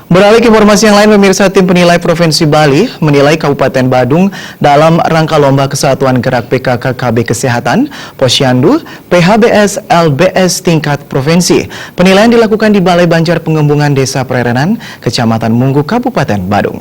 Beralih ke informasi yang lain, pemirsa, tim penilai Provinsi Bali menilai Kabupaten Badung dalam rangka Lomba Kesatuan Gerak PKK KB Kesehatan, Posyandu, PHBS, LBS tingkat provinsi. Penilaian dilakukan di Balai Banjar Pengembangan Desa Prerenan, Kecamatan Munggu, Kabupaten Badung.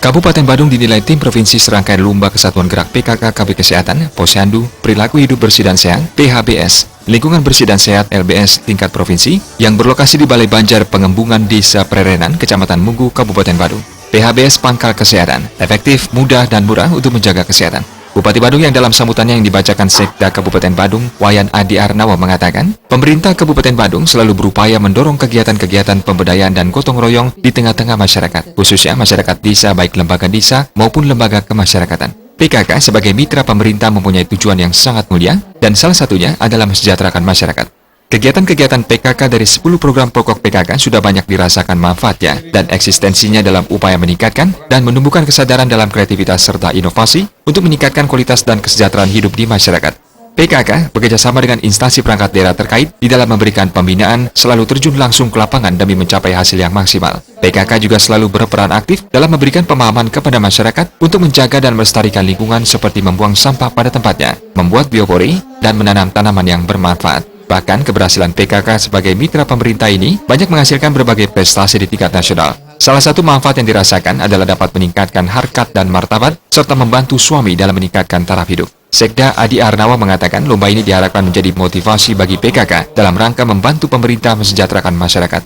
Kabupaten Badung dinilai tim provinsi serangkaian Lomba Kesatuan Gerak PKK KB Kesehatan, Posyandu, Perilaku Hidup Bersih dan Sehat, PHBS, Lingkungan Bersih dan Sehat LBS tingkat provinsi yang berlokasi di Balai Banjar Pengembangan Desa Prerenan, Kecamatan Munggu, Kabupaten Badung. PHBS Pangkal Kesehatan, efektif, mudah, dan murah untuk menjaga kesehatan. Bupati Badung yang dalam sambutannya yang dibacakan Sekda Kabupaten Badung, Wayan Adi Arnawa mengatakan, pemerintah Kabupaten Badung selalu berupaya mendorong kegiatan-kegiatan pemberdayaan dan gotong royong di tengah-tengah masyarakat, khususnya masyarakat desa baik lembaga desa maupun lembaga kemasyarakatan. PKK sebagai mitra pemerintah mempunyai tujuan yang sangat mulia dan salah satunya adalah mensejahterakan masyarakat. Kegiatan-kegiatan PKK dari 10 program pokok PKK sudah banyak dirasakan manfaatnya dan eksistensinya dalam upaya meningkatkan dan menumbuhkan kesadaran dalam kreativitas serta inovasi untuk meningkatkan kualitas dan kesejahteraan hidup di masyarakat. PKK bekerjasama dengan instansi perangkat daerah terkait di dalam memberikan pembinaan, selalu terjun langsung ke lapangan demi mencapai hasil yang maksimal. PKK juga selalu berperan aktif dalam memberikan pemahaman kepada masyarakat untuk menjaga dan melestarikan lingkungan seperti membuang sampah pada tempatnya, membuat biopori, dan menanam tanaman yang bermanfaat. Bahkan keberhasilan PKK sebagai mitra pemerintah ini banyak menghasilkan berbagai prestasi di tingkat nasional. Salah satu manfaat yang dirasakan adalah dapat meningkatkan harkat dan martabat serta membantu suami dalam meningkatkan taraf hidup. Sekda Adi Arnawa mengatakan lomba ini diharapkan menjadi motivasi bagi PKK dalam rangka membantu pemerintah mensejahterakan masyarakat.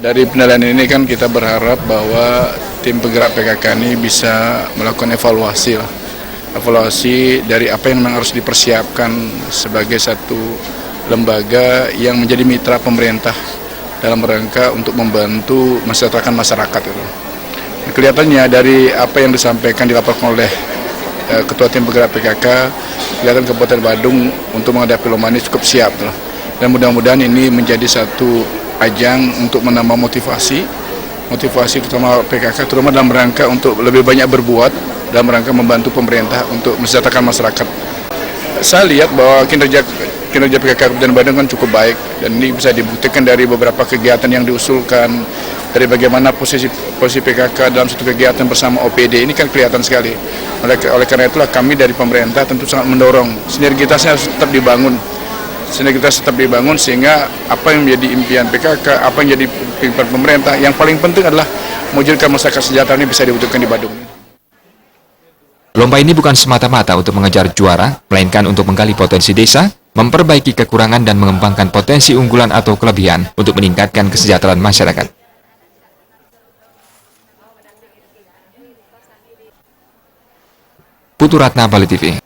Dari penilaian ini kan kita berharap bahwa tim penggerak PKK ini bisa melakukan evaluasi dari apa yang memang harus dipersiapkan sebagai satu lembaga yang menjadi mitra pemerintah dalam rangka untuk membantu mensejahterakan masyarakat itu. Kelihatannya dari apa yang disampaikan dilaporkan oleh Ketua Tim Penggerak PKK, kelihatan Kabupaten Badung untuk menghadapi lomba ini cukup siap. Dan mudah-mudahan ini menjadi satu ajang untuk menambah motivasi terutama PKK, terutama dalam rangka untuk lebih banyak berbuat dalam rangka membantu pemerintah untuk mensejahterakan masyarakat. Saya lihat bahwa kinerja PKK Kabupaten Badung kan cukup baik dan ini bisa dibuktikan dari beberapa kegiatan yang diusulkan, dari bagaimana posisi PKK dalam satu kegiatan bersama OPD ini kan kelihatan sekali. Oleh karena itulah kami dari pemerintah tentu sangat mendorong sinergitasnya harus tetap dibangun. Sinergitas tetap dibangun sehingga apa yang menjadi impian PKK, apa yang menjadi impian pemerintah, yang paling penting adalah mewujudkan masyarakat sejahtera ini bisa diwujudkan di Badung. Lomba ini bukan semata-mata untuk mengejar juara, melainkan untuk menggali potensi desa, memperbaiki kekurangan dan mengembangkan potensi unggulan atau kelebihan untuk meningkatkan kesejahteraan masyarakat. Putu Ratna, Bali TV.